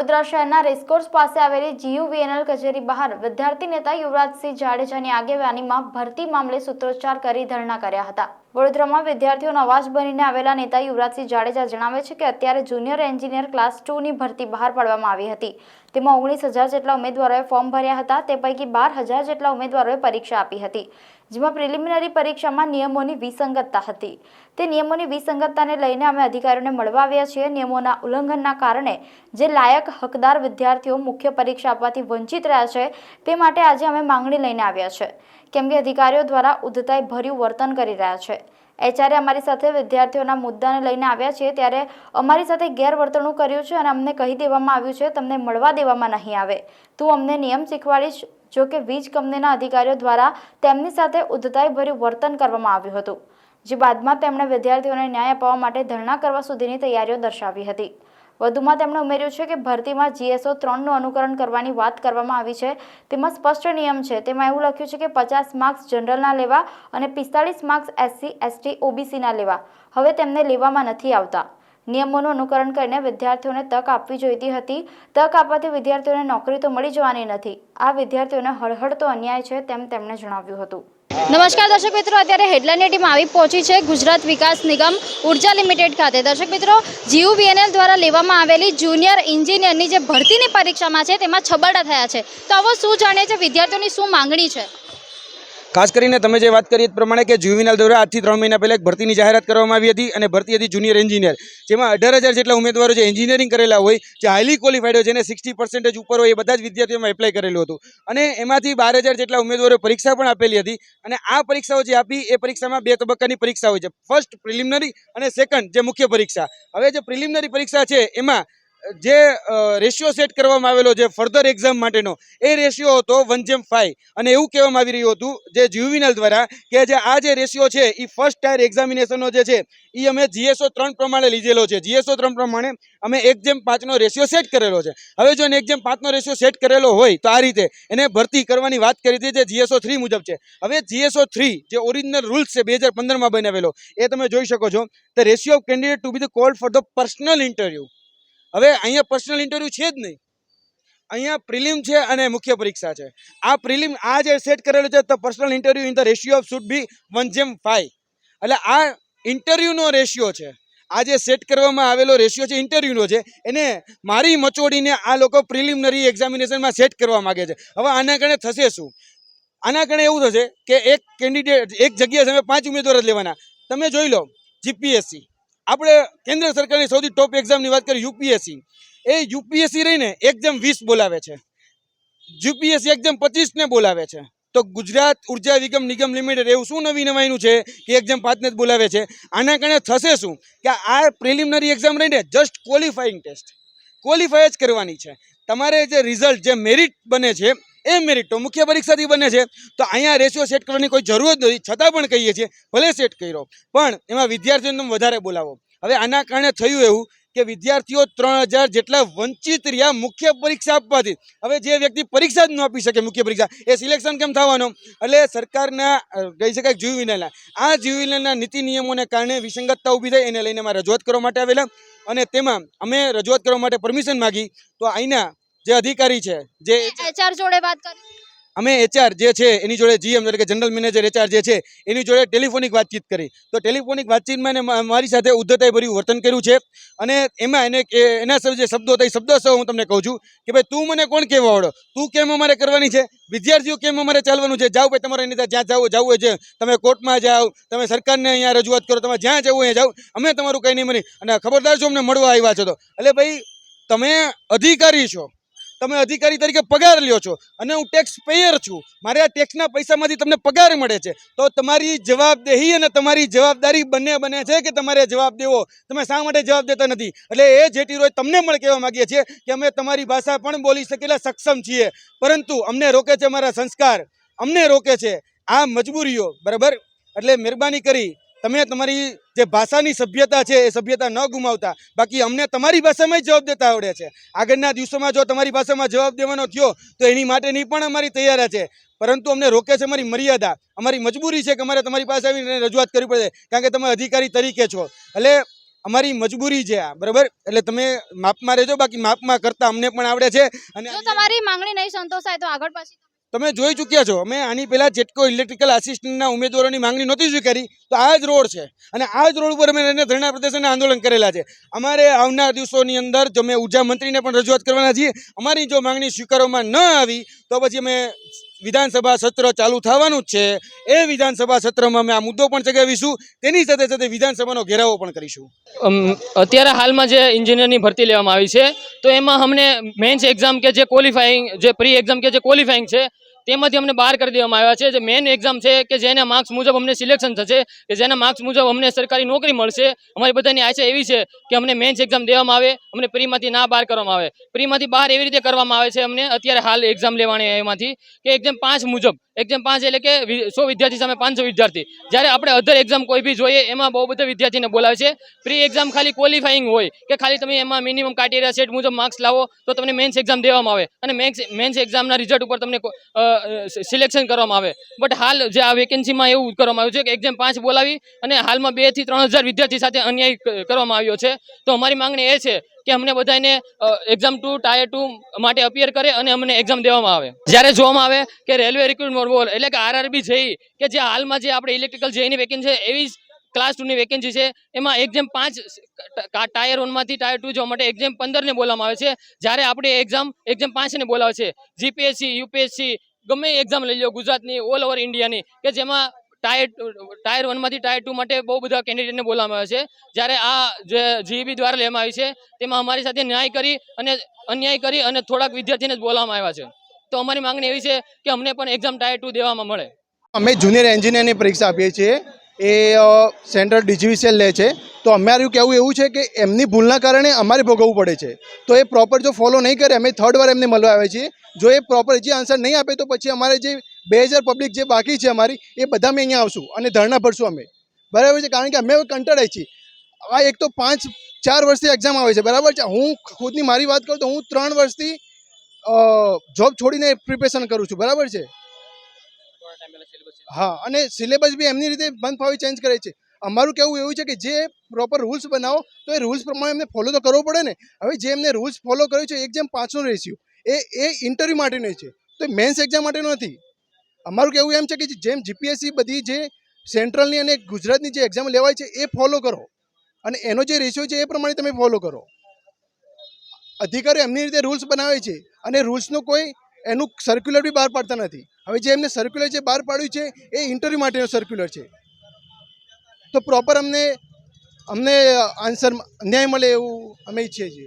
વડોદરા શહેરના રેસકોર્સ પાસે આવેલી GUVNL કચેરી બહાર વિદ્યાર્થી નેતા યુવરાજસિંહ જાડેજાની આગેવાનીમાં ભરતી મામલે સૂત્રોચ્ચાર કરી ધરણા કર્યા હતા। વડોદરામાં વિદ્યાર્થીઓનો અવાજ બનીને આવેલા નેતા યુવરાજસિંહ જાડેજા જણાવે છે કે અત્યારે જુનિયર એન્જિનિયર ક્લાસ 2 ની ભરતી બહાર પાડવામાં આવી હતી। તેમાં 19,000 જેટલા ઉમેદવારોએ ફોર્મ ભર્યા હતા। તે પૈકી 12,000 જેટલા ઉમેદવારોએ પરીક્ષા આપી હતી, જેમાં પ્રિલિમિનરી પરીક્ષામાં નિયમોની વિસંગતતા હતી। તે નિયમોની વિસંગતતાને લઈને અમે અધિકારીઓને મળવા આવ્યા છીએ। નિયમોના ઉલ્લંઘનના કારણે જે લાયક હકદાર વિદ્યાર્થીઓ મુખ્ય પરીક્ષા આપવાથી વંચિત રહ્યા છે, તે માટે આજે અમે માંગણી લઈને આવ્યા છે, કેમ કે અધિકારીઓ દ્વારા ઉદ્ધતાઈ ભર્યું વર્તન કરી રહ્યા છે। એચઆરએ અમારી સાથે વિદ્યાર્થીઓના મુદ્દાને લઈને આવ્યા છીએ ત્યારે અમારી સાથે ગેરવર્તણૂક કર્યું છે અને અમને કહી દેવામાં આવ્યું છે તમને મળવા દેવામાં નહીં આવે। તું અમને નિયમ શીખવાડીશ। જો કે વીજ કંપનીના અધિકારીઓ દ્વારા તેમની સાથે ઉદ્ધતાઈ ભર્યું વર્તન કરવામાં આવ્યું હતું, જે બાદમાં તેમણે વિદ્યાર્થીઓને ન્યાય અપાવવા માટે ધરણા કરવા સુધીની તૈયારીઓ દર્શાવી હતી। વધુમાં તેમણે ઉમેર્યું છે કે ભરતીમાં GSO 3નું અનુકરણ કરવાની વાત કરવામાં આવી છે। તેમાં સ્પષ્ટ નિયમ છે। તેમાં એવું લખ્યું છે કે 50 માર્ક્સ જનરલના લેવા અને 45 માર્ક્સ SC, ST, OBCના લેવા। હવે તેમને લેવામાં નથી આવતા। નિયમોનું અનુકરણ કરીને વિદ્યાર્થીઓને તક આપવી જોઈતી હતી। તક આપવાથી વિદ્યાર્થીઓને નોકરી તો મળી જવાની નથી। આ વિદ્યાર્થીઓને હળહળતો અન્યાય છે તેમ તેમણે જણાવ્યું હતું। નમસ્કાર દર્શક મિત્રો, અત્યારે હેડલાઇનની ટીમ આવી પહોંચી છે ગુજરાત વિકાસ નિગમ ઉર્જા લિમિટેડ ખાતે। દર્શક મિત્રો, GUVNL દ્વારા લેવામાં આવેલી જુનિયર એન્જિનિયરની જે ભરતીની પરીક્ષામાં છે તેમાં છબરડા થયા છે। તો આવો શું જાણીએ છે, વિદ્યાર્થીઓની શું માંગણી છે? ખાસ કરીને તમે જે વાત કરી એ પ્રમાણે કે GUVNL દ્વારા આજથી 3 મહિના પહેલા એક ભરતીની જાહેરાત કરવામાં આવી હતી અને ભરતી હતી જુનિયર એન્જિનિયર, જેમાં 18,000 જેટલા ઉમેદવારો જે એન્જિનિયરિંગ કરેલા હોય, જે હાઈલી ક્વોલિફાઈડ હોય, જેને 60% ઉપર હોય, એ બધા જ વિદ્યાર્થીઓમાં એપ્લાય કરેલું હતું અને એમાંથી 12,000 જેટલા ઉમેદવારોએ પરીક્ષા પણ આપેલી હતી। અને આ પરીક્ષાઓ જે આપી એ પરીક્ષામાં 2 તબક્કાની પરીક્ષા હોય છે, ફર્સ્ટ પ્રિલિમિનરી અને સેકન્ડ જે મુખ્ય પરીક્ષા। હવે જે પ્રિલિમિનરી પરીક્ષા છે એમાં જે રેશિયો સેટ કરવામાં આવેલો છે ફર્ધર એક્ઝામ માટેનો, એ રેશિયો હતો 1:5 અને એવું કહેવામાં આવી રહ્યું હતું જે GUVNL દ્વારા કે જે આ જે રેશિયો છે એ ફર્સ્ટ ટાયર એક્ઝામિનેશનનો જે છે એ અમે GSO 3 પ્રમાણે લીધેલો છે। GSO 3 પ્રમાણે અમે 1:5નો રેશિયો સેટ કરેલો છે। હવે જો એને 1:5નો રેશિયો સેટ કરેલો હોય તો આ રીતે એને ભરતી કરવાની વાત કરી હતી, જે GSO 3 મુજબ છે। હવે GSO 3 જે ઓરિજિનલ રૂલ્સ છે 2015માં બનાવેલો, એ તમે જોઈ શકો છો। The ratio of candidate two B the cold for the personal interview. હવે અહીંયા પર્સનલ ઇન્ટરવ્યૂ છે જ નહીં, અહીંયા પ્રિલિમ છે અને મુખ્ય પરીક્ષા છે। આ પ્રિલિમ આ જે સેટ કરેલું છે તો personal interview in the ratio of should be 1:5, એટલે આ ઇન્ટરવ્યૂનો રેશિયો છે। આ જે સેટ કરવામાં આવેલો રેશિયો છે ઇન્ટરવ્યૂનો છે, એને મારી મચોડીને આ લોકો પ્રિલિમિનરી એક્ઝામિનેશનમાં સેટ કરવા માગે છે। હવે આના કારણે થશે શું? આના કારણે એવું થશે કે એક કેન્ડિડેટ એક જગ્યાએ તમે 5 ઉમેદવાર જ લેવાના। તમે જોઈ લો GPSC, આપણે કેન્દ્ર સરકારની સૌથી ટોપ એક્ઝામની વાત કરીએ UPSC, એ UPSC રહીને 1:20 બોલાવે છે, GPSC 1:25 બોલાવે છે। તો ગુજરાત ઉર્જા નિગમ લિમિટેડ એવું શું નવાઈનું છે કે 1:5 જ બોલાવે છે? આના કારણે થશે શું કે આ પ્રિલિમિનરી એક્ઝામ રહીને જસ્ટ ક્વોલિફાઈંગ ટેસ્ટ, ક્વોલિફાય જ કરવાની છે। તમારે જે રિઝલ્ટ જે મેરિટ બને છે એ મેરિટ તો મુખ્ય પરીક્ષાથી બને છે, તો અહીંયા રેશિયો સેટ કરવાની કોઈ જરૂર જ નથી। છતાં પણ કહીએ છીએ ભલે સેટ કર્યો, પણ એમાં વિદ્યાર્થીઓને તમે વધારે બોલાવો। હવે આના કારણે થયું એવું કે વિદ્યાર્થીઓ 3,000 જેટલા વંચિત રહ્યા મુખ્ય પરીક્ષા આપવાથી। હવે જે વ્યક્તિ પરીક્ષા જ ન આપી શકે મુખ્ય પરીક્ષા, એ સિલેક્શન કેમ થવાનો? એટલે સરકારના કહી શકાય GUVNLના આ GUVNLના નીતિ નિયમોને કારણે વિસંગતતા ઊભી થઈ, એને લઈને અમે રજૂઆત કરવા માટે આવેલા અને તેમાં અમે રજૂઆત કરવા માટે પરમિશન માગી। તો અહીંના જે અધિકારી છે, જે HR જોડે વાત કરી, અમે HR જે છે એની જોડે GM એટલે કે જનરલ મેનેજર HR જે છે એની જોડે ટેલિફોનિક વાતચીત કરી। તો ટેલિફોનિક વાતચીતમાં એને મારી સાથે ઉદ્ધતાઈ ભર્યું વર્તન કર્યું છે અને એમાં એને એના જે શબ્દો હતા એ શબ્દો સહ હું તમને કહું છું કે ભાઈ તું મને કોણ કહેવા વાળો? તું કેમ અમારે કરવાની છે? વિદ્યાર્થીઓ કેમ અમારે ચાલવાનું છે? જાઓ ભાઈ, તમારે એની જ્યાં જવું હોય છે, તમે કોર્ટમાં જાઓ, તમે સરકારને અહીંયા રજૂઆત કરો, તમે જ્યાં જવું અહીંયા જાઓ, અમે તમારું કંઈ નહીં મની। અને ખબરદાર છો અમને મળવા આવ્યા છો તો, એટલે ભાઈ તમે અધિકારી છો, તમે અધિકારી તરીકે પગાર લ્યો છો અને હું ટેક્સ પેયર છું, મારે આ ટેક્સના પૈસામાંથી તમને પગાર મળે છે, તો તમારી જવાબદેહી અને તમારી જવાબદારી બને છે કે તમારે જવાબ દેવો। તમે શા માટે જવાબ દેતા નથી? એટલે એ જેટી રોય તમને પણ કહેવા માગીએ છીએ કે અમે તમારી ભાષા પણ બોલી શકેલા સક્ષમ છીએ, પરંતુ અમને રોકે છે અમારા સંસ્કાર, અમને રોકે છે આ મજબૂરીઓ, બરાબર? એટલે મહેરબાની કરી તમે તમારી જે ભાષાની સભ્યતા છે એ સભ્યતા ન ગુમાવતા, બાકી અમને તમારી ભાષામાં જ જવાબ દેતા આવડે છે। આગળના દિવસોમાં જો તમારી ભાષામાં જવાબ દેવાનો થયો તો એની માટેની પણ અમારી તૈયારી છે, પરંતુ અમને રોકે છે અમારી મર્યાદા, અમારી મજબૂરી છે કે અમારે તમારી પાસે આવીને રજૂઆત કરવી પડે, કારણ કે તમે અધિકારી તરીકે છો। એટલે અમારી મજબૂરી છે આ, બરાબર? એટલે તમે માપમાં રહેજો, બાકી માપમાં કરતા અમને પણ આવડે છે. અને જો તમારી માંગણી નહીં સંતોષાય તો આગળ પાછી તમે જોઈ ચૂક્યા છો, અમે આની પહેલા જેટકો ઇલેક્ટ્રિકલ આસિસ્ટન્ટના ઉમેદવારોની માંગણી નહોતી સ્વીકારી, તો આ જ રોડ છે અને આ જ રોડ ઉપર અમે એને ધરણા પ્રદર્શન આંદોલન કરેલા છે. અમારે આવનાર દિવસોની અંદર જો અમે ઉર્જા મંત્રીને પણ રજૂઆત કરવાના છીએ. અમારી જો માંગણી સ્વીકારવામાં ન આવી તો પછી અમે વિધાનસભા સત્ર ચાલુ થવાનું જ છે. એ વિધાનસભા સત્રમાં અમે આ મુદ્દો પણ ચગાવીશું. તેની સાથે સાથે વિધાનસભાનો ઘેરાવો પણ કરીશું. અત્યારે હાલમાં જે એન્જિનિયરની ભરતી લેવામાં આવી છે તો એમાં અમને મેન્સ એક્ઝામ કે જે ક્વોલિફાઈંગ, જે પ્રી એક્ઝામ કે જે ક્વોલિફાઈંગ છે તેમાંથી અમને બહાર કરી દેવામાં આવ્યા છે. જે મેન એક્ઝામ છે કે જેના માર્ક્સ મુજબ અમને સિલેક્શન થશે, કે જેના માર્ક્સ મુજબ અમને સરકારી નોકરી મળશે. અમારી બધાની આશા એવી છે કે અમને મેન્સ એક્ઝામ દેવામાં આવે, અમને પ્રીમાંથી ના બહાર કરવામાં આવે. પ્રીમાંથી બહાર એવી રીતે કરવામાં આવે છે અમને અત્યારે હાલ એક્ઝામ લેવાની એમાંથી કે એક્ઝામ 5 મુજબ, એક્ઝામ 5 એટલે કે 100 વિદ્યાર્થી સામે 500 વિદ્યાર્થી. જ્યારે આપણે અધર એક્ઝામ કોઈ બી જોઈએ એમાં બહુ બધા વિદ્યાર્થીને બોલાવે છે. પ્રી એક્ઝામ ખાલી ક્વોલિફાઈંગ હોય કે ખાલી તમે એમાં મિનિમમ ક્રાઇટેરિયા સેટ મુજબ માર્ક્સ લાવો તો તમને મેન્સ એક્ઝામ દેવામાં આવે અને મેન્સ એક્ઝામના રિઝલ્ટ ઉપર તમને સિલેક્શન કરવામાં આવે. બટ હાલ જે આ વેકેન્સીમાં એવું કરવામાં આવ્યું છે કે એક્ઝામ 5 બોલાવી અને હાલમાં 2 થી 3000 વિદ્યાર્થી સાથે અન્યાય કરવામાં આવ્યો છે. તો અમારી માંગણી એ છે કે અમને બધાને એક્ઝામ 2 ટાયર 2 માટે અપિયર કરે અને અમને એક્ઝામ દેવામાં આવે. જ્યારે જોવામાં આવે કે રેલવે રિક્રુટમેન્ટ બોર્ડ એટલે કે RRB જેઈ કે જે હાલમાં જે આપણે ઇલેક્ટ્રિકલ જેઈની વેકેન્સી છે એવી ક્લાસ 2ની વેકેન્સી છે, એમાં એક્ઝામ 5 ટાયર 1માંથી ટાયર 2 જવા માટે એક્ઝામ 15 ને બોલાવવામાં આવે છે. જ્યારે આપણે એક્ઝામ 5 ને બોલાવે છે. જીપીએસસી, યુપીએસસી ગમે એક્ઝામ લઈ લો ગુજરાતની, ઓલ ઓવર ઇન્ડિયાની, કે જેમાં ટાયર 1માંથી ટાયર 2 માટે બહુ બધા કેન્ડિડેટને બોલાવવામાં આવે છે. જ્યારે આ જે જીઈબી દ્વારા લેવામાં આવી છે તેમાં અમારી સાથે અન્યાય કરી અને થોડાક વિદ્યાર્થીને જ બોલાવવામાં આવ્યા છે. તો અમારી માંગણી એવી છે કે અમને પણ એક્ઝામ ટાયર 2 દેવામાં મળે. અમે જુનિયર એન્જિનિયરની પરીક્ષા આપીએ છીએ, એ સેન્ટ્રલ ડીજીવીસીએલ લે છે. તો અમારું કહેવું એવું છે કે એમની ભૂલના કારણે અમારે ભોગવવું પડે છે. તો એ પ્રોપર જો ફોલો નહીં કરે, અમે 3rd વાર એમને મળવા આવે છીએ. જો એ પ્રોપર જે આન્સર નહીં આપે તો પછી અમારે જે 2000 પબ્લિક જે બાકી છે અમારી, એ બધા અમે અહીંયા આવશું અને ધરણા ભરશું અમે, બરાબર છે? કારણ કે અમે કંટાળાય છીએ. આ એક તો 4 વર્ષથી એક્ઝામ આવે છે, બરાબર છે? હું ખુદની મારી વાત કરું તો હું 3 વર્ષથી જોબ છોડીને પ્રિપેરેશન કરું છું, બરાબર છે? હા, અને સિલેબસ બી એમની રીતે બંધ ફાવી ચેન્જ કરે છે. અમારું કહેવું એવું છે કે જે પ્રોપર રૂલ્સ બનાવો તો એ રૂલ્સ પ્રમાણે એમને ફોલો તો કરવો પડે ને. હવે જે એમને રૂલ્સ ફોલો કર્યું છે, એક્ઝામ 5નો રેશિયો એ ઇન્ટરવ્યૂ માટેનો છે, તો એ મેન્સ એક્ઝામ માટેનો નથી. અમારું કહેવું એમ છે કે જેમ જીપીએસસી બધી જે સેન્ટ્રલની અને ગુજરાતની જે એક્ઝામ લેવાય છે એ ફોલો કરો અને એનો જે રેશિયો છે એ પ્રમાણે તમે ફોલો કરો. અધિકારીઓ એમની રીતે રૂલ્સ બનાવે છે અને રૂલ્સનું કોઈ એનું સર્ક્યુલર બી બહાર પાડતા નથી. હવે જે એમને સર્ક્યુલર જે બહાર પાડ્યું છે એ ઇન્ટરવ્યૂ માટેનો સર્ક્યુલર છે. તો પ્રોપર અમને આન્સર ન્યાય મળે એવું અમે ઈચ્છીએ છીએ.